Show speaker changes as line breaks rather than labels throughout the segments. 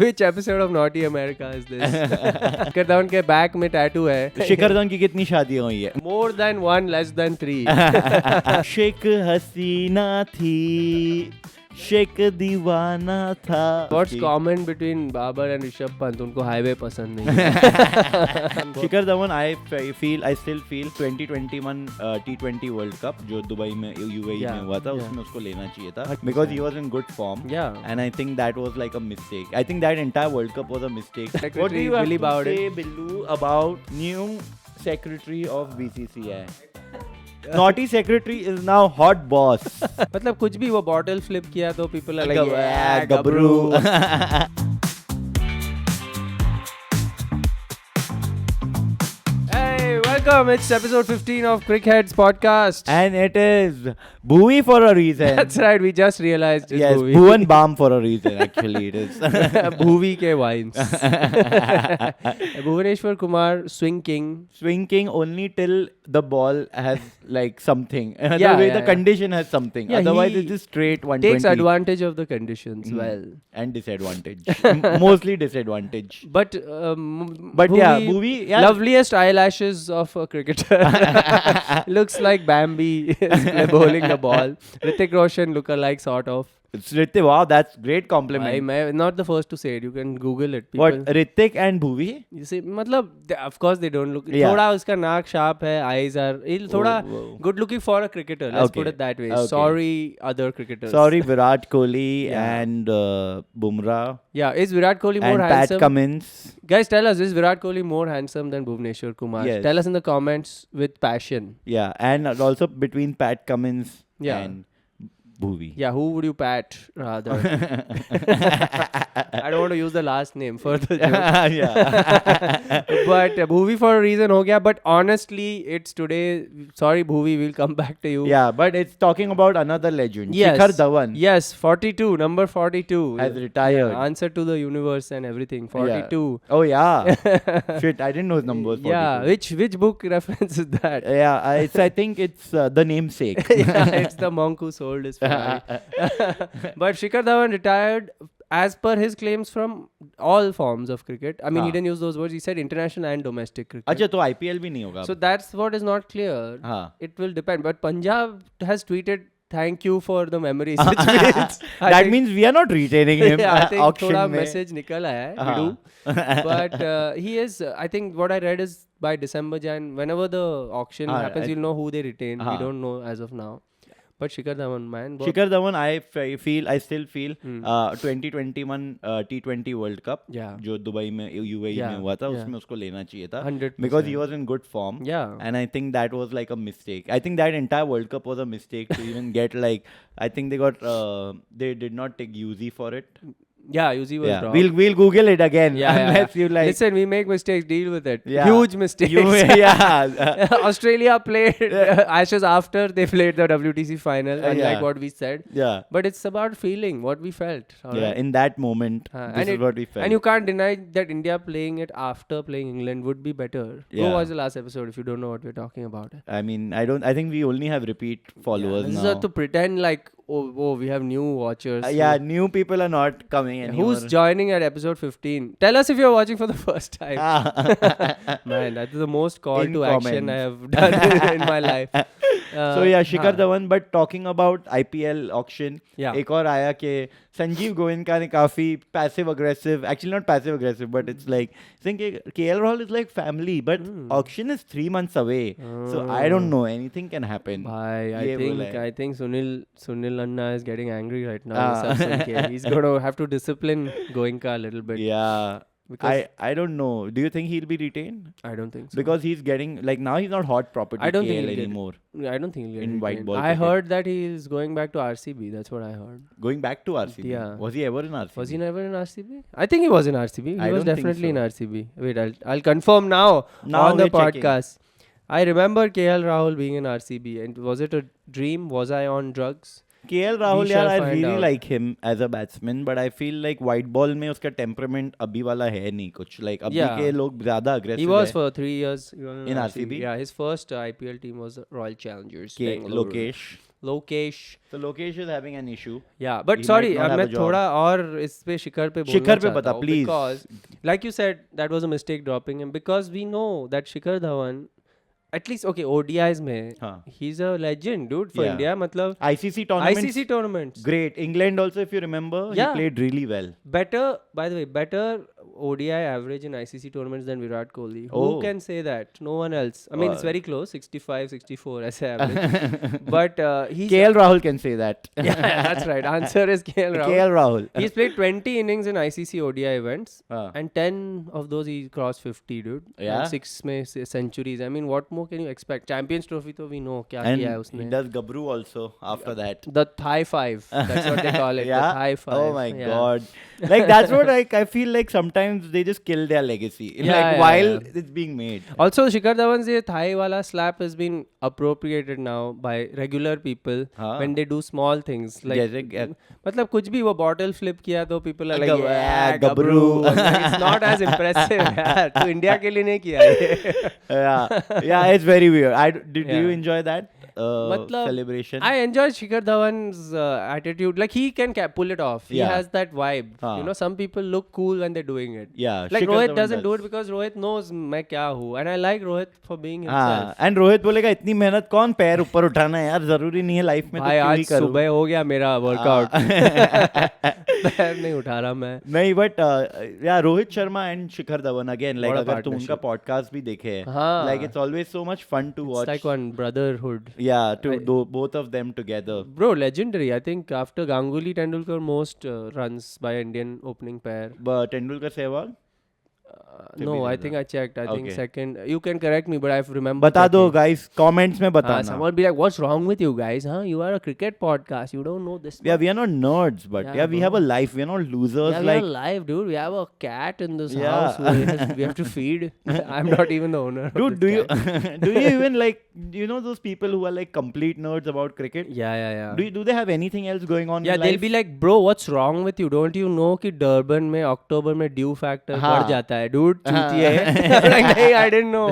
Which episode of Naughty America is this? Shikhar Dhawan के back में tattoo है.
शिखर धवन की कितनी शादियां हुई है?
More than one, less than three.
Sheikh Hasina थी, शेख दीवाना था.
What's common between Babar and Rishabh Pant? उनको हाईवे पसंद नहीं है.
Shikhar Dhawan I still feel 2021 T20 World Cup जो दुबई में UAE में हुआ था उसमें उसको लेना चाहिए था because he was in good form.
Yeah.
And I think that was like a mistake. I think that entire World Cup was a mistake. What do you have to say, Billu, about new secretary of BCCI? Naughty secretary is now hot boss.
मतलब कुछ भी वो bottle flip किया तो people are like yeah,
Gabru.
Hey, welcome. It's episode 15 of Crickheads podcast.
And it is Bhuvi for a reason.
That's right. We just realized it's
yes,
Bhuvi.
Bhuvan Balm for a reason. Actually, it is.
Bhuvi ke wines. Bhuvaneshwar Kumar, swing king.
Swing king only till the ball has like something. The condition has something.
Yeah,
otherwise, it is straight 120.
Takes advantage of the conditions well.
And disadvantage. Mostly disadvantage.
But
Bhuvi, yeah.
Loveliest eyelashes of a cricketer. Looks like Bambi is bowling the ball. Hrithik Roshan lookalike sort of.
It's Hrithik. Wow, that's great compliment.
I'm not the first to say it. You can Google it. People,
what, Hrithik and Bhuvi?
You see, of course they don't look.
Yeah.
थोड़ा उसका नाक sharp है, eyes are. थोड़ा good looking for a cricketer. Let's put it that way.
Okay.
Sorry, other cricketers.
Sorry, Virat Kohli and Bumrah.
Yeah, is Virat Kohli more
and
handsome?
Pat Cummins.
Guys, tell us, is Virat Kohli more handsome than Bhuvneshwar Kumar?
Yes.
Tell us in the comments with passion.
Yeah, and also between Pat Cummins and Bhuvi.
Yeah, who would you pat rather? I don't want to use the last name for the joke.
Yeah.
But Bhuvi for a reason ho gaya. But honestly, it's today. Sorry, Bhuvi, we'll come back to you.
Yeah, but it's talking about another legend.
Yes.
Shikhar Dhawan.
Yes, 42, number 42.
Has retired.
Yeah, answer to the universe and everything. 42.
Yeah. Oh, yeah. Shit, I didn't know his number was 42.
Yeah, which book reference is that?
Yeah, I think it's The Namesake.
Yeah, it's the monk who sold his Ferrari. But Shikhar Dhawan retired as per his claims from all forms of cricket. I mean, he didn't use those words. He said international and domestic cricket.
अच्छा तो IPL भी नहीं होगा.
So that's what is not clear. It will depend. But Punjab has tweeted, thank you for the memories. Which means,
that means we are not retaining him.
Yeah, I think
auction
thoda
mein.
message nikal aaya hai. We do. But he is, I think what I read is by December, Jan, whenever the auction happens, you'll know who they retain. We don't know as of now. But Shikhar Dhawan, man.
Shikhar Dhawan, I still feel 2021 T20 World Cup जो Dubai में UAE में हुआ था उसमें उसको लेना चाहिए था
100%.
because he was in good form.
Yeah.
And I think that was like a mistake. I think that entire World Cup was a mistake to even get like, I think they did not take UZ for it.
Yeah, Uzi was wrong.
We'll Google it again. Unless you like.
Listen, we make mistakes, deal with it.
Yeah.
Huge mistakes.
Yeah.
Australia played Ashes after they played the WTC final, unlike what we said.
Yeah.
But it's about feeling, what we felt.
Yeah, in that moment, this is what we felt.
And you can't deny that India playing it after playing England would be better.
Yeah.
Go watch the last episode if you don't know what we're talking about.
I mean, I think we only have repeat followers now.
This is to pretend like, oh, we have new watchers.
New people are not coming anymore.
Who's joining at episode 15? Tell us if you're watching for the first time. Man, that is the most call to action I have done in my life.
So yeah, Shikhar Dhawan. But talking about IPL auction, एक और आया कि संजीव गोयनका ने काफी passive aggressive, actually not passive aggressive, but it's like saying KL Rahul is like family, but auction is 3 months away. So I don't know, anything can happen.
I think Sunil Anna is getting angry right now. He's going to have to discipline Goenka a little bit.
Yeah. I don't know. Do you think he'll be retained?
I don't think so.
Because he's getting, like now he's not hot property
I don't
KL
think
anymore.
I don't think he'll get
in white ball
I
cricket.
heard that he's going back to RCB. That's what I heard.
Going back to RCB?
Yeah.
Was he ever in RCB?
Was he never in RCB? I think he was in RCB. He was
don't
definitely
think
in RCB. Wait, I'll confirm now on the podcast. Checking. I remember KL Rahul being in RCB. And was it a dream? Was I on drugs?
KL Rahul,
shall
I
find
really
out.
like him as a batsman, but I feel like white ball में उसका temperament अभी वाला है नहीं कुछ. Like अभी
Yeah.
के लोग ज़्यादा aggressive
He was
है.
for 3 years in
In RCB?
Yeah, his first IPL team was Royal Challengers.
K.
Bengaluru.
Lokesh.
Lokesh.
So Lokesh is having an issue.
Yeah, but
He
sorry,
might not have
मैं
a job.
थोड़ा और इस पे शिखर पे बोलना
शिखर पे
चाहता
बता,
हूँ,
please.
because like you said that was a mistake dropping him, because we know that Shikhar Dhawan at least okay ODIs में
हाँ.
he's a legend dude for
Yeah.
India, मतलब
ICC tournaments.
ICC tournaments
Great. England also, if you remember,
Yeah.
he played really well.
better, by the way, better ODI average in ICC tournaments than Virat Kohli. Who
Oh.
can say that? No one else. I mean, it's very close, 65, 64 as average. But he's
KL Rahul can say that.
yeah, that's right. Answer is KL Rahul.
KL Rahul.
He's played 20 innings in ICC ODI events,
हाँ.
and 10 of those he crossed 50, dude.
Yeah.
And 6 में centuries. I mean, what more can you expect? Champions Trophy तो we know क्या
And
किया है
he
उसने.
does Gabru also after that.
The Thai Five. That's what they call it.
Yeah.
The Thai Five.
Oh my
Yeah.
God. Like that's what I feel like sometimes they just kill their legacy.
Yeah,
Like
yeah,
while
yeah.
it's being made.
Also, Shikhar Dhawan's ये Thai wala slap has been appropriated now by regular people
हाँ.
when they do small things. Like,
जैसे
मतलब कुछ भी वो bottle flip किया तो people are like,
Gab-
yeah,
Gabru."
Gabru. I'm like, it's not as impressive यार. तू इंडिया के लिए नहीं किया ये.
yeah, it's very weird. Do you
Yeah.
enjoy that
मतलब,
celebration?
I enjoy Shikhar Dhawan's attitude. Like he can pull it off. He
Yeah.
has that vibe.
हाँ.
You know, some people look cool when they're doing it.
Yeah,
Like
Shikhar
Rohit
Dhawan
doesn't do
does.
it because Rohit knows मैं क्या हूँ, and I like Rohit for being
हाँ,
himself.
and Rohit बोलेगा इतनी मेहनत कौन पैर ऊपर उठाना है यार, जरूरी नहीं है लाइफ में तो
भाई
क्यों ही
आज
करूं.
सुबह हो गया मेरा वर्कआउट. पैर नहीं उठा रहा मैं.
नहीं बट या Rohit Sharma and Shikhar Dhawan again like
What a
अगर तुम उनका
partnership.
पॉडकास्ट भी देखे है
हाँ.
Like it's always so much fun to
It's
watch.
like one brotherhood.
या to do both of them together.
Bro, legendary. I think after Ganguly, Tendulkar, most runs by Indian opening pair.
Tendulkar Sehwag
No, I think I checked. I think
Okay.
second. You can correct me, but I remember.
बता दो
checking.
Guys comments में बताना.
Someone be like, "What's wrong with you guys? Huh? You are a cricket podcast. You don't know this."
Yeah, we are not nerds, but
Yeah,
yeah, we
bro.
have a life. We are not losers.
Yeah, we
like
are live, dude. We have a cat in this
Yeah.
house. We have to feed. I'm not even the owner. of
dude,
this
do you
cat.
do you even like you know those people who are like complete nerds about cricket?
Yeah.
Do they have anything else going on?
Yeah,
in
they'll
life?
be like, bro, what's wrong with you? Don't you know कि Durban में अक्टूबर में due factor
हाँ.
बढ़ जाता है, dude? चूतिए. Like, नहीं, I didn't know.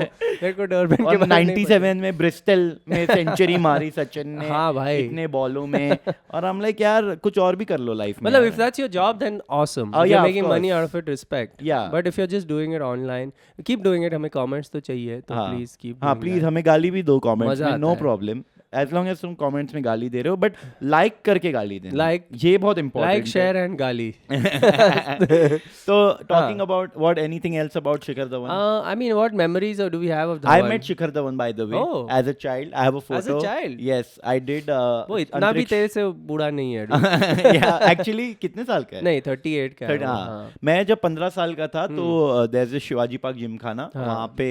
मेरे को डर्बन के
और
बारे में नहीं पता.
97 में ब्रिस्टल में सेंचुरी मारी सचिन ने.
हाँ भाई.
इतने बॉलों में और हम लाइक यार कुछ और भी कर लो लाइफ में.
मतलब
यार.
if that's your job, then awesome.
Oh,
If
yeah,
you're
of
making money
course.
out of it, respect.
Yeah.
But if you're just doing it online, keep doing it. हमें comments तो चाहिए, तो
हाँ.
please keep
हाँ
doing
please
that.
हमें गाली भी दो कमेंट्स
मजा
में.
आता
नो
है.
प्रॉब्लम एज लॉन्ग एज तुम कमेंट्स में गाली दे रहे हो बट लाइक करके गाली देना.
Like-
ये बहुत इंपॉर्टेंट.
Like, share and गाली.
So talking about what anything else about Shikhar Dhawan?
I mean, what memories do we have of
I
Dhawan?
met Shikhar Dhawan by the way
Oh.
as a child. I have a photo.
As a child?
Yes, I did.
वो इतना भी
अंतरिक्ष-
तेरे से बूढ़ा नहीं है. dude.
yeah, actually कितने साल का है?
नहीं, 38 का है वो,
हाँ.
हाँ.
मैं जब 15 साल का था तो there's a Shivaji park Gymkhana.
हाँ.
वहाँ पे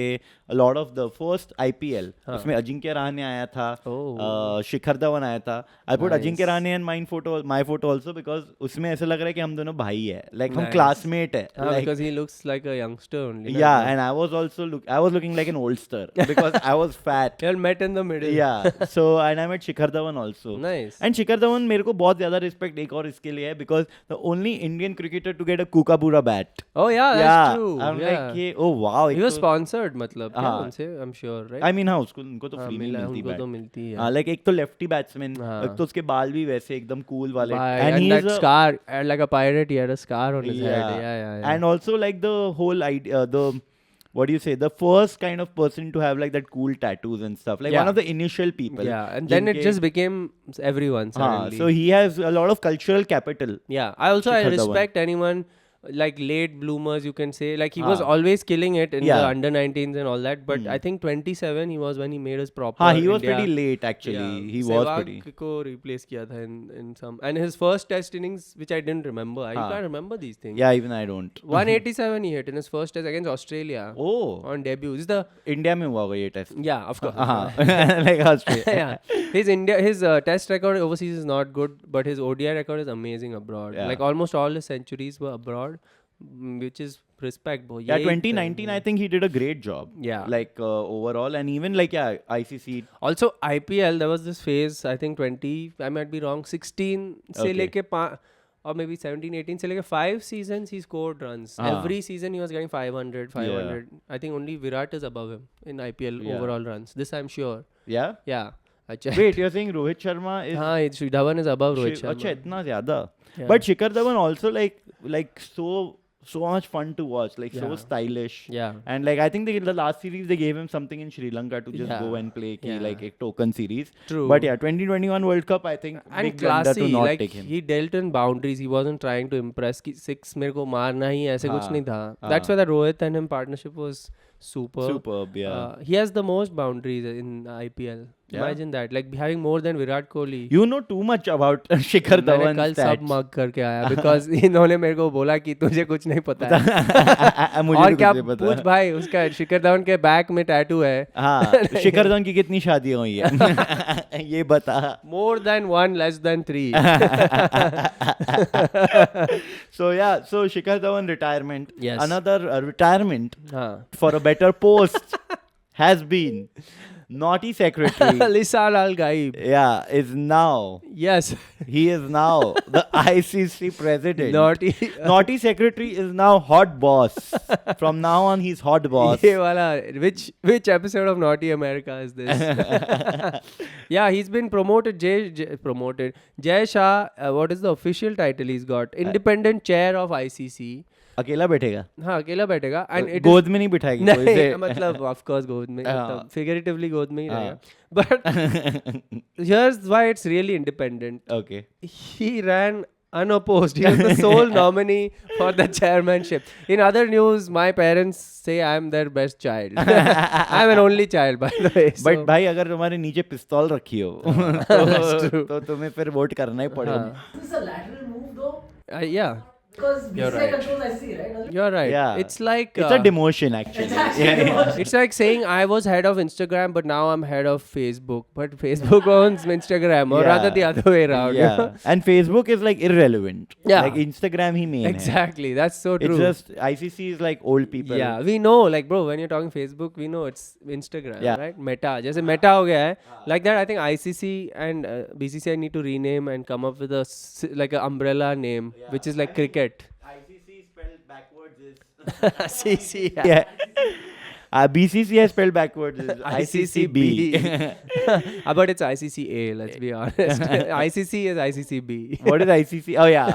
a lot of the first IPL
हाँ.
उसमें अजिंक्य रहाणे आया था.
Oh.
शिखर धवन आया था. I put
Nice.
Ajinkya Rahane and my photo also because उसमें ऐसा लग रहा है कि हम दोनों भाई है. Like हम
Nice.
classmate है.
हाँ,
Like,
because he looks like a youngster only.
yeah, and I was also I was looking like an oldster because I was fat.
You all met in the middle.
Yeah, so and I met Shikhar Dhawan also.
Nice.
And Shikhar Dhawan मेरे को बहुत ज़्यादा respect एक और इसके लिए है because the only Indian cricketer to get a Kookaburra bat.
Oh yeah, that's true.
I'm
yeah.
like ये oh wow.
He was sponsored, मतलब क्या
हाँ.
उनसे, I'm sure, right?
I mean हाँ उसको उनको तो
हाँ,
free में
मिला,
मिलती
उनको
bat.
तो मिलती है.
हाँ like एक तो lefty batsman,
हाँ.
एक तो उसके बाल भी वैसे एकदम cool वाले.
Bye.
And
And
he
that
is a,
scar, like a pirate, he had a scar on his head.
yeah.
Yeah.
And also like the whole idea, what do you say, the first kind of person to have like that cool tattoos and stuff, like
Yeah.
one of the initial people.
Yeah, and then it
जिनके-
just became everyone suddenly.
so he has a lot of cultural capital.
Yeah, I
Shikhar Dhawan.
respect anyone like late bloomers, you can say. Like he was
हाँ.
always killing it in
Yeah.
the under 19s and all that. But I think 27 he was when he made his proper.
हाँ, he was
India.
pretty late actually.
Yeah,
He was
Sehwag
pretty.
को replace किया था in some, and his first test innings, which I didn't remember. I
हाँ.
can't remember these things.
Yeah, even I don't.
187 he hit in his first test against Australia
Oh,
on debut. This is the
India में हुआ होगा ये test.
yeah, of course.
हाँ, like Australia.
yeah, his test record overseas is not good, but his ODI record is amazing abroad.
Yeah.
Like almost all his centuries were abroad. which is respect, bro.
Yeah, 2019, I think he did a great job.
Yeah.
Like overall, and even like ICC.
Also, IPL, there was this phase, I think 20, I might be wrong, 16 se leke or maybe 17, 18 se leke 5 seasons he scored runs. Every season he was getting 500. I think only Virat is above him in IPL overall runs. This I'm sure.
Yeah?
Yeah.
Wait, you're saying Rohit Sharma is...
Shikhar Dhawan is above Rohit Sharma.
Acha, itna zyada. But Shikhar Dhawan also like so much fun to watch, like so stylish.
Yeah.
And like I think the last series they gave him something in Sri Lanka to just go and play like a token series.
True.
But yeah, 2021 World Cup, I think
and
big blunder
classy,
to not
like
take him.
he dealt in boundaries. He wasn't trying to impress कि 6 मेरे को मारना ही ऐसे कुछ नहीं था. That's why the Rohit and him partnership was superb.
Yeah.
He has the most boundaries in IPL. Imagine that, like having more than Virat Kohli.
You know too much about Shikhar Dhawan.
मैंने कल सब मग करके आया because इन्होंने मेरे को बोला कि तुझे कुछ नहीं पता है.
मुझे
और
भी
क्या
कुछ नहीं पता.
पूछ भाई, उसका शिखर धवन के बैक में टैटू है.
हाँ, शिखर धवन की कितनी शादियां हुई है ये बता.
More than 1, less than 3.
So yeah, so Shikhar Dhawan retirement.
Yes.
Another retirement for a better post has been Naughty Secretary.
Lisal Al Gaib.
Yeah, is now.
Yes.
He is now the ICC president.
Naughty
Secretary is now hot boss. From now on, he's hot boss.
Ye wala, which episode of Naughty America is this? Yeah, he's been promoted. Jay Shah, what is the official title he's got? Independent chair of ICC.
अकेला बैठेगा.
हाँ, अकेला बैठेगा. And
गोद में नहीं बिठाएगी.
नहीं, मतलब of course गोद में, figuratively गोद में ही रहेगा. But here's why it's really independent.
Okay.
He ran unopposed. He was the sole nominee for the chairmanship. In other news, my parents say I'm their best child. I'm an only child, by the way.
But भाई अगर तुम्हारे नीचे पिस्तौल रखी हो तो तुम्हें फिर वोट करना ही पड़ेगा.
This is a lateral move though.
Yeah.
Because BCI controls ICC, right?
You're right.
Yeah.
It's like...
it's a demotion actually.
It's like saying I was head of Instagram, but now I'm head of Facebook. But Facebook owns Instagram, or rather the other way around.
Yeah. You know? And Facebook is like irrelevant.
Yeah.
Like Instagram he main
Exactly. That's so true.
It's just ICC is like old people.
Yeah. We know, like bro, when you're talking Facebook, we know it's Instagram, right? Meta. जैसे Meta हो गया है. Like that, I think ICC and BCCI need to rename and come up with like an umbrella name, which is like cricket.
ICC spelled backwards is
CC.
Yeah. BCCI spelled backwards is ICCB.
But it's ICCA, let's be honest. ICC is ICCB.
What is ICC? Oh yeah.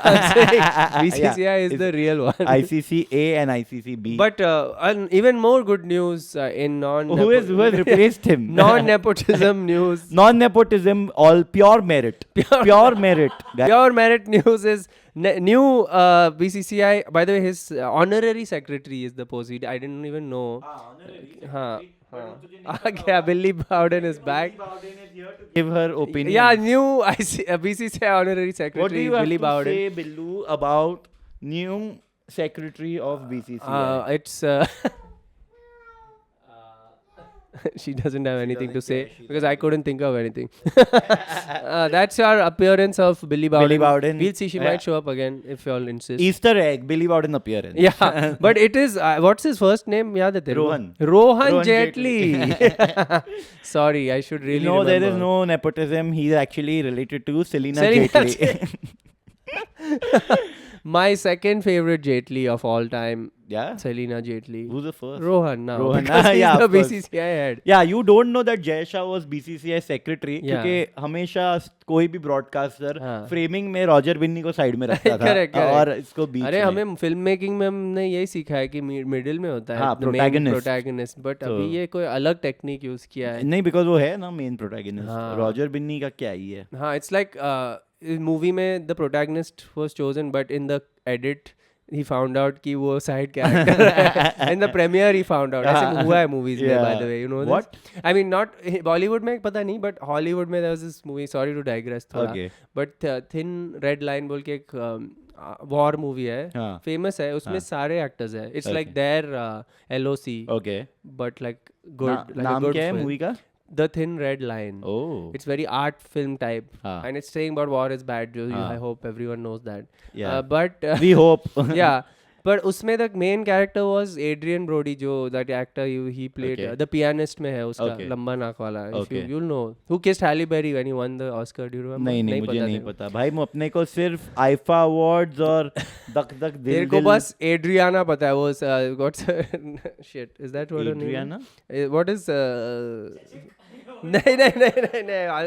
BCCI is the real one.
ICCA and ICCB.
But even more good news in
who has replaced him?
Non-nepotism news.
Non-nepotism, all pure merit. Pure merit.
Pure merit news is new BCCI. By the way, his honorary secretary is the post. I didn't even know. Yeah, Billy Bowden is back.
Billy Bowden is here to give her opinion.
Yeah, new BCCI honorary secretary.
What do you
Billy
have to
Bowden.
say, Billu, about new secretary of BCCI?
It's she doesn't have anything to say because I couldn't think of anything. That's our appearance of Billy Bowden.
Billy Bowden.
We'll see. She might show up again if you all insist.
Easter egg, Billy Bowden appearance.
Yeah, but it is. What's his first name? Yeah,
Rohan.
Rohan Jaitley. Sorry, I should really.
No,
remember.
there is no nepotism. He's actually related to Selina Jaitley.
My second favorite Jaitley of all time.
Yeah?
Selina Jaitley.
Who's the first?
Rohan now.
Rohan.
Because he's
Yeah,
the
of course.
BCCI head.
Yeah, you don't know that Jay Shah was BCCI secretary क्योंकि हमेशा कोई भी broadcaster framing में Roger Binni को side में रखता था और इसको बीच में.
अरे हमें फिल्म मेकिंग में हमने यही सीखा है कि मिडिल में होता है प्रोटैगनिस्ट. बट अभी ये कोई अलग टेक्निक यूज किया है.
नहीं, because वो है ना मेन प्रोटैगनिस्ट. रॉजर बिन्नी का क्या ही है.
हाँ, it's like मूवी में the protagonist was chosen but in the edit he found out कि वो side character है. In the premiere he found out. ऐसे हुआ है movies में, by the way, you know
what?
This? I mean, not Bollywood में पता नहीं, but Hollywood में there was this movie. Sorry to digress थोड़ा.
Okay.
But Thin Red Line बोल के एक वॉर मूवी है, फेमस है. उसमें सारे एक्टर्स है. It's like their LOC.
Okay.
But like good.
नाम क्या है मूवी का?
The Thin Red Line.
Oh.
It's very art film type. And it's saying about war is bad. I hope everyone knows that.
Yeah.
But
we hope.
Yeah. But उसमें the main character was Adrian Brody, जो that actor he played the pianist में है उसका लंबा नाक वाला. If you'll know who kissed Halle Berry when he won the Oscar. Do you remember?
नहीं मुझे नहीं पता भाई. अपने को सिर्फ IFA Awards और दक दक दिल.
तेरे को बस Adriana पता है. वो what's shit? Is that what her name?
Adriana?
What is नहीं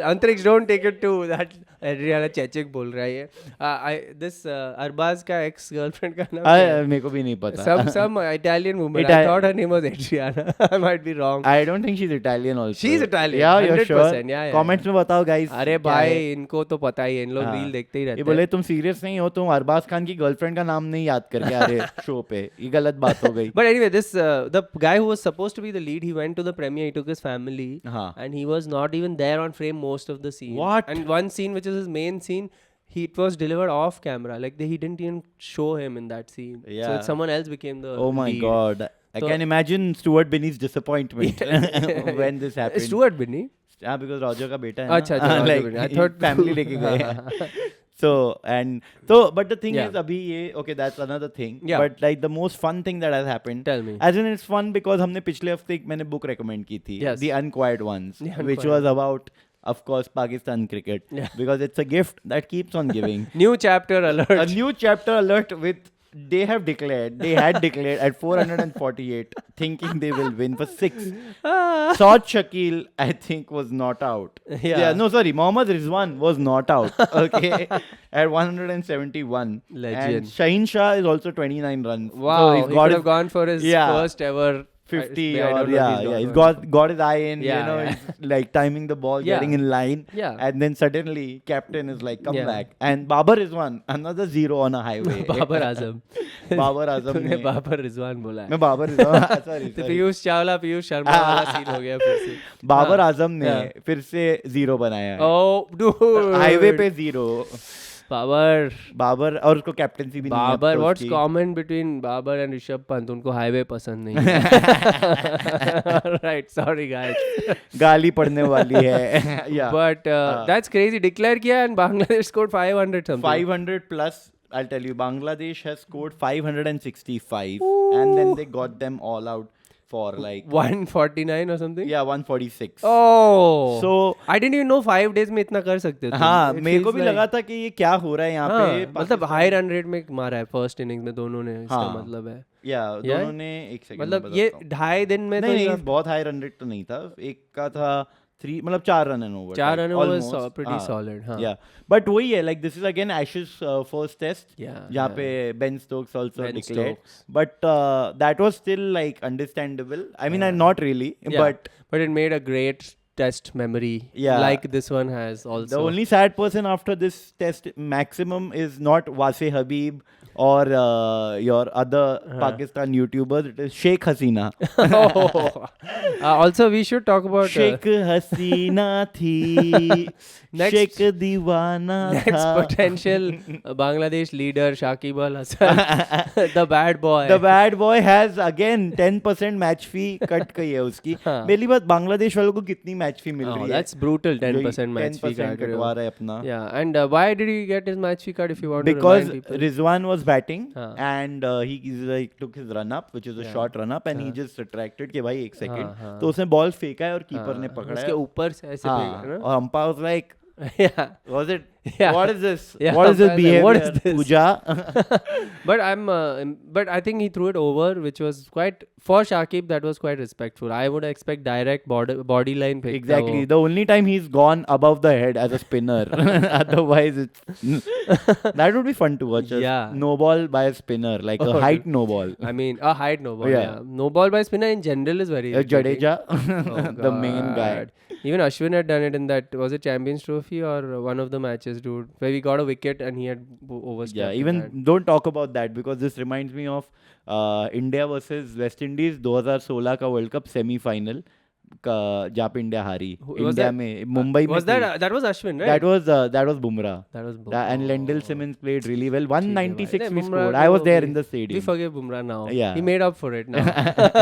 अंतरिक्ष don't take it to that. Adriana Chechik बोल रहा है. This अरबाज का ex girlfriend का नाम
मेरे को भी नहीं पता.
Some Italian woman. I thought her name was Adriana. I might be wrong.
I don't think she's Italian also.
She's Italian.
Yeah, you're
100%.
sure.
Yeah.
Comments में बताओ guys.
अरे भाई इनको तो पता ही है. इन लोग रील देखते ही रहते
हैं.
ये
बोले तुम सीरियस नहीं हो, तुम अरबाज खान की गर्लफ्रेंड का नाम नहीं याद करके आ रहे शो पे. ये गलत बात हो गई.
But anyway, this the guy who was supposed to be the lead, he went to the premiere. He took his family, and he was not even there on frame most of the scene.
What?
And one scene, which is his main scene, it was delivered off camera. Like he didn't even show him in that scene.
Yeah.
So someone else became the
Oh my
lead.
God. I can imagine Stuart Binney's disappointment when this happened.
Stuart Binney?
Yeah, because Roger का बेटा है.
अच्छा
like,
Binney. I thought
family लेके गए. But the thing is, अभी ये okay, that's another thing.
Yeah.
But like the most fun thing that has happened.
Tell me.
As in, it's fun because हमने पिछले हफ्ते एक मैंने book recommend की थी.
Yes.
The Unquiet Ones,
The
which
Unquiet.
was about, of course, Pakistan cricket.
Yeah.
Because it's a gift that keeps on giving.
New chapter alert.
A new chapter alert with. They had declared at 448, thinking they will win for 6. Saad Shakil, I think, was not out. Mohammad Rizwan was not out. Okay, at 171.
Legend.
And Shaheen Shah is also 29 runs.
Wow,
so
he could have gone for his first ever
50 or he's got his eye in, he's like timing the ball, getting in line, and then suddenly captain is like, come back, and Babar Rizwan, another 0 on a highway.
Babar Azam
ने
बाबर रिजवान बोला है.
मैं Babar Rizwan sorry
Piyush Chawla Piyush Sharma वाला scene हो गया फिर से.
बाबर आजम ने फिर से 0 बनाया है.
Oh dude,
हाईवे पे 0. बाबर और उसको कैप्टेंसी भी नहीं है.
Babar what's common between Babar and Rishabh Pant? उनको हाईवे पसंद नहीं है. राइट, सॉरी गाइस,
गाली पड़ने वाली है.
But that's crazy. डिक्लेयर किया and Bangladesh scored 500 something.
500 plus. I'll tell you, Bangladesh has scored 565 and then they got them all out for like
149 or something.
Yeah, 146.
Oh,
so
I didn't even know 5 days में इतना कर सकते थे.
हाँ, मेरे को भी लगा था कि ये क्या हो रहा है यहाँ पे.
मतलब हाई रन रेट में मारा है फर्स्ट इनिंग्स में दोनों ने. इसका मतलब है
दोनों ने. एक सेकंड,
मतलब ये 2.5 दिन में
नहीं, बहुत हाई रन रेट तो नहीं था. एक का था 3, मतलब 4 run and over.
4 run over pretty solid.
Yeah, but वही है, like this is again Ashes first test. जहाँ पे Ben Stokes also declared. But that was still like understandable. I mean, not really, but
it made a great test memory. Like this one has also.
The only sad person after this test maximum is not Wase Habib or your other Pakistan YouTubers. It is Sheikh Hasina.
Also, we should talk about
Sheikh Hasina thi. Sheikh Diwana tha.
Next potential Bangladesh leader Shakib Al Hasan. The bad boy.
The bad boy has again 10% match fee cut की है उसकी. पहली बात, बांग्लादेश वालों को कितनी match fee मिल रही है?
That's brutal. 10% match fee cut
कटवा रहा है अपना.
Yeah, and why did he get his match fee cut, if you want
because
to remind people?
Rizwan was batting and he took his run up, which is a short run up, and he just retracted कि भाई 1 second. तो उसने ball फेंका है और keeper ने पकड़ा है.
उसके ऊपर से ऐसे फेंका ना.
और umpire was like, was it?
Yeah.
What is this? What is this behavior?
What is this?
Pooja.
But I think he threw it over, which was quite, for Shakib, that was quite respectful. I would expect direct body line pick.
Exactly. The only time he's gone above the head as a spinner. Otherwise, that would be fun to watch. No ball by a spinner, like a height no ball.
I mean, a height no ball. Yeah. No ball by spinner in general is very.
Jadeja, the main guy.
Even Ashwin had done it in that, was it Champions Trophy or one of the matches, dude, where we got a wicket and he had overstepped.
Yeah, even don't talk about that, because this reminds me of India versus West Indies 2016 का World Cup semi-final जहाँ पे India हारी. India में मुंबई में.
That was Ashwin, right?
That was Bumrah. And Lendl Simmons played really well. 196 we scored. I was there in the stadium.
We forgive Bumrah now.
Yeah.
He made up for it now.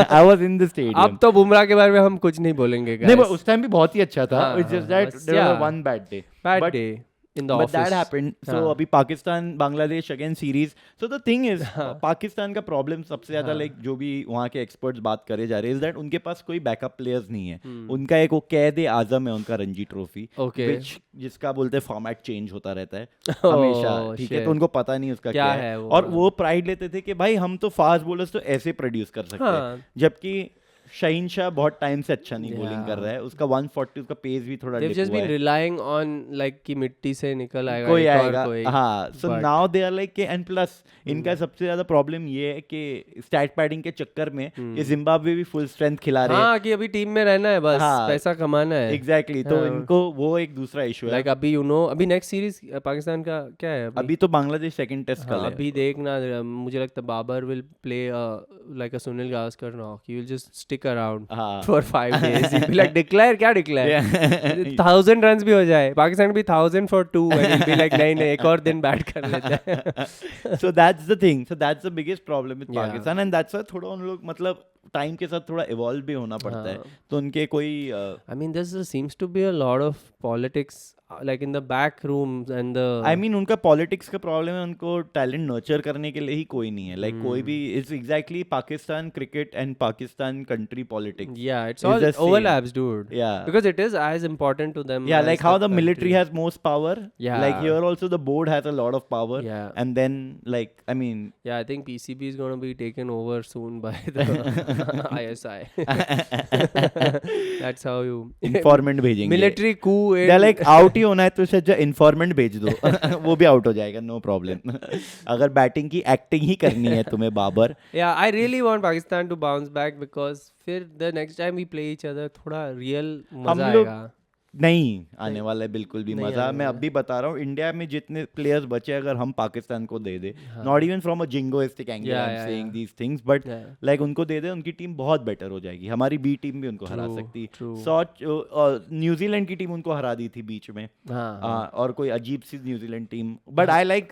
I was in the stadium.
अब तो बुमराह के बारे में हम कुछ नहीं बोलेंगे guys.
नहीं, उस टाइम भी बहुत ही अच्छा था. It's just that there was one bad day.
Bad day. in the
but
office.
that happened. So
हाँ.
अभी Pakistan Bangladesh again series. So the thing is Pakistan का problem सबसे ज़्यादा like जो भी वहाँ के experts बात करे जा रहे हैं is that उनके पास कोई backup players नहीं है. उनका एक वो कैद-ए-आज़म है उनका रणजी ट्रॉफी,
Okay.
जिसका बोलते हैं फॉर्मेट चेंज होता रहता है
Oh,
हमेशा, ठीक है,
shit.
तो उनको पता नहीं उसका क्या है
वो,
और वो प्राइड लेते थे कि भाई हम तो फास्ट बॉलर्स तो ऐसे प्रोड्यूस कर सकते हैं, जबकि शाहीन शाह बहुत टाइम से अच्छा नहीं बॉलिंग कर रहा है, उसका 140 उसका पेस भी थोड़ा
They've
डिप
just
हुआ
been
है,
relying on like कि मिट्टी से निकल आएगा
कोई
एक और
आएगा,
कोई.
हाँ. So now they are like and plus इनका सबसे ज्यादा प्रॉब्लम ये है कि स्टैट पैडिंग के चक्कर में ये जिम्बाब्वे भी फुल स्ट्रेंथ खिला रहे हैं.
हाँ कि अभी टीम में रहना है बस, पैसा कमाना है.
एग्जैक्टली, तो इनको वो एक दूसरा इशू है.
लाइक अभी अभी नेक्स्ट सीरीज पाकिस्तान का क्या है
अभी तो बांग्लादेश सेकंड टेस्ट कल है.
अभी देखना, मुझे लगता है Babar will play like a Sunil Gavaskar knock. He will just stick around for 5 days. He'll be like declare 1000 runs भी हो जाए, पाकिस्तान भी 1000 for 2 and he'll be like नहीं एक और दिन बैट कर लेते हैं.
So that's the thing. So that's the biggest problem with Pakistan and that's why थोड़ा उन लोग मतलब टाइम के साथ थोड़ा इवॉल्व भी होना पड़ता है. तो उनके कोई
I mean there seems to be a lot of politics like in the back rooms and the
I mean उनका पॉलिटिक्स का प्रॉब्लम है, उनको टैलेंट नर्चर करने के लिए ही कोई नहीं है. लाइक कोई भी it's exactly Pakistan cricket and Pakistan country politics.
Yeah, it's all overlaps, dude.
Yeah,
because it is as important to them.
Yeah,
as
like how the military has most power.
Yeah,
like here also the board has a lot of power.
Yeah,
and then like I mean.
Yeah, I think PCB is going to be taken over soon by the ISI. That's how you
informant भेजेंगे.
Military coup.
They're like out ही होना है तो उससे informant भेज दो. वो भी out हो जाएगा, नो प्रॉब्लम. अगर बैटिंग की एक्टिंग ही करनी है तुम्हें Babar.
Yeah, I really want Pakistan to bounce back because फिर the next time we play each other थोड़ा real मजा आएगा.
नहीं आने वाला है बिल्कुल भी मजा. मैं अभी बता रहा हूँ इंडिया में जितने प्लेयर्स बचे अगर हम पाकिस्तान को दे दे, not even from a jingoistic angle I am saying these things, but like उनको दे दे, उनकी टीम बहुत बेटर हो जाएगी. हमारी बी टीम भी उनको हरा सकती. न्यूजीलैंड की टीम उनको हरा दी थी बीच में, और कोई अजीब सी New Zealand team. But I like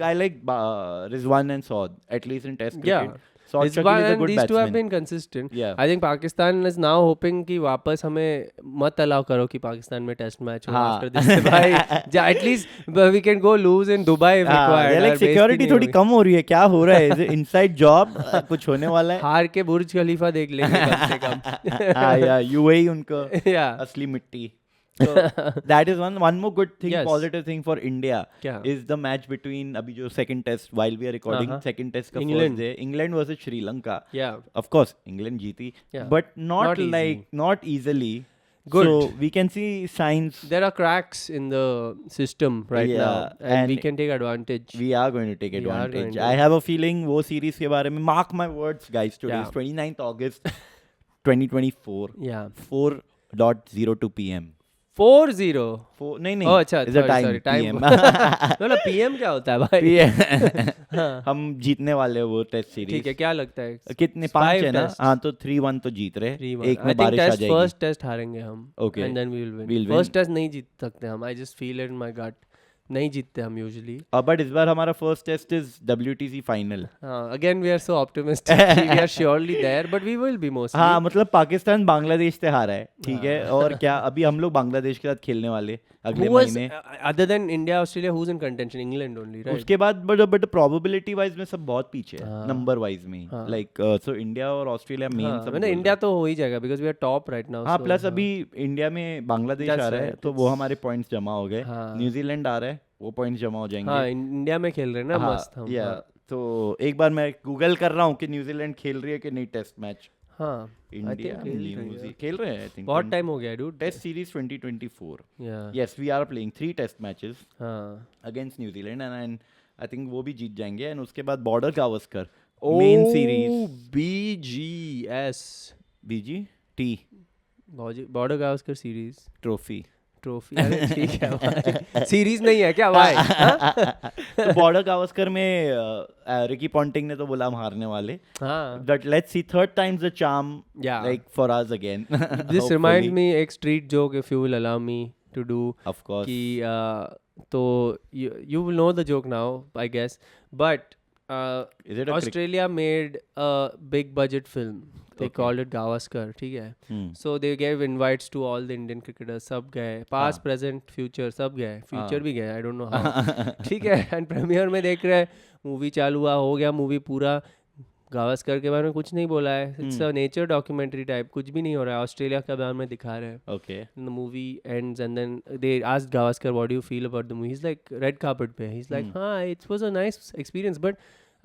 Rizwan and Saud at least in test cricket.
Rizwan and these two have been consistent.
Yeah.
I think Pakistan is now hoping कि वापस हमें मत allow करो कि पाकिस्तान में टेस्ट मैच हो after this. भाई at least we can go lose in Dubai if required.
like security थोड़ी कम हो रही है, क्या हो रहा है? Is it inside job? कुछ होने वाला है?
हार के बुर्ज खलीफा देख लेंगे कम से कम.
हाँ यार, UAE उनको असली मिट्टी. So that is one more good thing, positive thing for India is the match between अभी जो second test while we are recording, second test का first day, England versus Sri Lanka.
Yeah,
of course England जीती, but not easily.
Good.
So we can see signs.
There are cracks in the system right now, and we can take advantage.
We are going to take advantage. I have a feeling वो series के बारे में, mark my words guys, today is 29th August 2024.
Yeah,
4:02 PM.
4-0. नहीं.
Oh,
अच्छा,
sorry,
time. मतलब PM क्या होता है भाई?
हम जीतने वाले वो टेस्ट सीरीज.
ठीक है, क्या लगता है?
कितने 5 है ना? हाँ, तो 3-1 तो जीत रहे. एक में बारिश आ जाएगी.
फर्स्ट टेस्ट हारेंगे हम.
Okay.
And then we will win. First test नहीं जीत सकते हम. I just feel it in my gut. नहीं जीतते हम यूजुअली.
बट इस बार हमारा first test is WTC final.
Again we are so optimistic. We are surely there but we will be mostly.
हाँ, मतलब पाकिस्तान बांग्लादेश से हारा है, ठीक है, और क्या अभी हम लोग बांग्लादेश के साथ खेलने वाले अगले महीने.
Other than India Australia who is in contention? England only, right?
उसके बाद बट प्रोबेबिलिटी वाइज में सब बहुत पीछे है, नंबर वाइज में. लाइक सो इंडिया और ऑस्ट्रेलिया मेन सब.
मैंने इंडिया तो हो ही जाएगा because we are top right now.
हाँ, प्लस अभी इंडिया में बांग्लादेश आ रहा है तो वो हमारे पॉइंट्स जमा हो गए. न्यूजीलैंड आ रहा है, वो पॉइंट्स जमा हो जाएंगे.
हाँ, इंडिया में खेल रहे हैं ना मस्त हम.
तो एक बार मैं गूगल कर रहा हूँ कि न्यूजीलैंड खेल रही है कि नहीं टेस्ट मैच.
हाँ,
इंडिया खेल रहे हैं. आई थिंक
बहुत टाइम हो गया dude.
Test series 2024. Yes, we are playing 3 test matches against New Zealand and I think वो भी जीत जाएंगे. एंड उसके बाद Border Gavaskar main series. BGT
Border Gavaskar series
trophy.
अरे ठीक है. सीरीज नहीं है क्या भाई?
तो बॉर्डर गावस्कर में रिकी पॉन्टिंग ने तो बोला हम हारने वाले. But let's see, third times the charm like for us again.
This remind me एक street joke if you will allow me to do.
Of course.
कि तो you will know the joke now I guess, but
Is it a
Australia made a big budget film. They called it Gavaskar. ठीक है. So they gave invites to all the Indian cricketers. सब गए. Past, present, future सब गए. Future भी गए. I don't know how. ठीक है. And premiere में देख रहे हैं. Movie चालू हुआ, हो गया movie पूरा. गावस्कर के बारे में कुछ नहीं बोला है. It's a nature documentary type. कुछ भी नहीं हो रहा है. ऑस्ट्रेलिया के बारे में दिखा रहे हैं.
Okay.
And the movie ends and then they asked Gavaskar, what do you feel about the movie? He's like, red carpet pe. He's like, it was a nice experience, but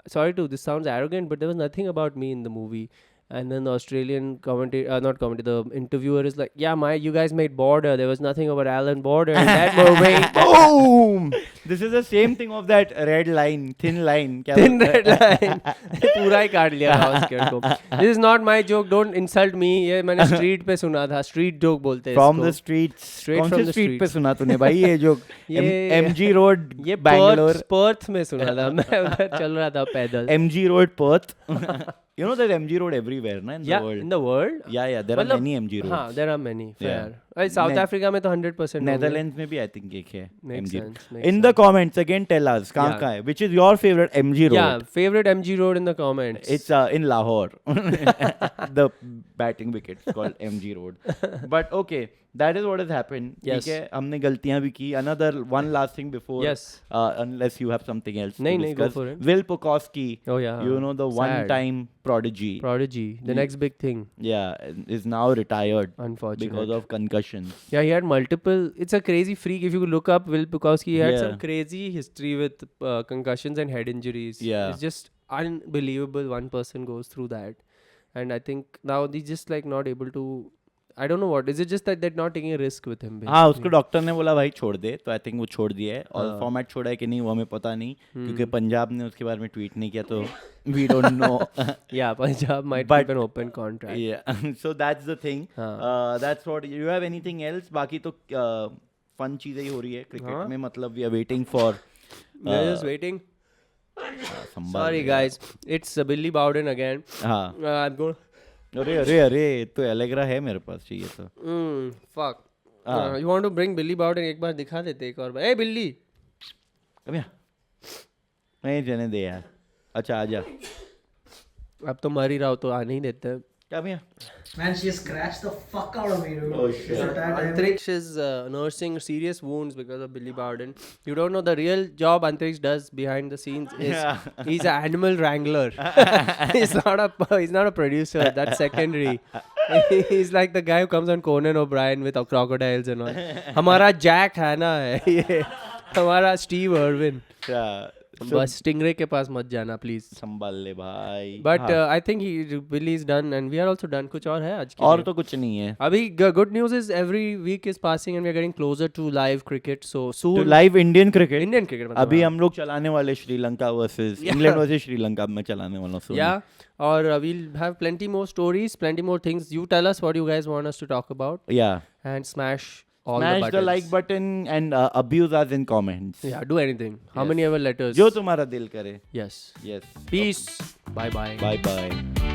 sorry to, this sounds arrogant, but there was nothing about me in the movie. And then the Australian the interviewer is like, yeah, you guys made Border. There was nothing about Alan Border in that movie.
Boom! This is the same thing of that red line, thin line.
Thin red line. पूरा ही काट लिया गावस्कर को. This is not my joke. Don't insult me. ये मैंने street पे सुना था. Street joke बोलते हैं इसको.
From the streets.
Straight
कौन
from
से
the
street
streets.
पे सुना तूने भाई ये joke? MG Road,
ये
Bangalore.
Perth में सुना था. मैं उधर चल रहा था पैदल.
MG Road, Perth. You know there's MG Road everywhere, na, in the world.
In the world.
Yeah, there are many MG roads.
हाँ, there are many. Fair. South Africa में तो 100%.
Netherlands में भी I think एक है
Makes
MG.
sense,
In the comments again, tell us कहाँ है? Which is your favorite MG road?
Yeah, favorite MG road in the comments.
It's in Lahore. The batting wicket is called MG Road. But okay, that is what has happened.
Yes.
ठीक है, हमने गलतियाँ भी की. Another one last thing before.
Yes.
Unless you have something else.
नहीं, go for it.
Will Pucovski.
Oh yeah.
You know the one-time prodigy.
The next big thing.
Yeah, is now retired.
Unfortunate.
Because of concussions.
Yeah, he had multiple. It's a crazy freak. If you look up Will Pucovski, he had
Yeah.
some crazy history with concussions and head injuries.
Yeah.
It's just unbelievable one person goes through that. And I think now he's just like not able to. I don't know what. Is it just that they're not taking a risk with him?
हाँ, उसको doctor ने बोला भाई छोड़ दे, तो आई think वो छोड़ दिया है. और फॉर्मेट छोड़ा है कि नहीं वो हमें पता नहीं, क्योंकि पंजाब ने उसके बारे में ट्वीट नहीं किया, तो we don't know.
Yeah, Punjab might keep an open contract.
Yeah, so that's the thing. That's what you have. Anything else? बाकी तो फन चीजें ही हो रही है क्रिकेट में. मतलब we are waiting for.
We're just waiting. Sorry guys, it's Billy Bowden again.
हाँ.
I'm going.
अरे तो एलेग्रा है मेरे पास, चाहिए तो.
Fuck. You want to bring Billy Bowden? एक बार दिखा देते एक और बार. Hey Billy.
Come here. नहीं जाने दे यार. अच्छा आजा.
अब तो मर ही रहा हो तो आने ही देते हैं.
Come here.
Man, she scratched the fuck out of me, dude.
Oh shit.
Antriksh is nursing serious wounds because of Billy Bowden. You don't know the real job Antriksh does behind the scenes is he's an animal wrangler. he's not a producer. That's secondary. He's like the guy who comes on Conan O'Brien with crocodiles and all. हमारा Jack Hanna है ये. हमारा Steve Irwin.
Yeah.
बस stingray के पास मत जाना please.
संभाल ले भाई.
But I think Billy is done and we are also done. कुछ और है आज के
और
लिए?
तो कुछ नहीं है
अभी. Good news is every week is passing and we are getting closer to live cricket. So soon
live Indian cricket.
Indian cricket
अभी हम लोग चलाने वाले Sri Lanka versus England versus Sri Lanka में चलाने वाला हूं.
या और we'll have plenty more stories, plenty more things. You tell us what you guys want us to talk about.
Yeah.
And smash all
Smash
the buttons.
the like button and abuse us in comments.
Yeah, do anything. How many ever letters?
जो तुम्हारा दिल करे.
Yes.
Yes.
Peace. Bye bye.
Bye bye.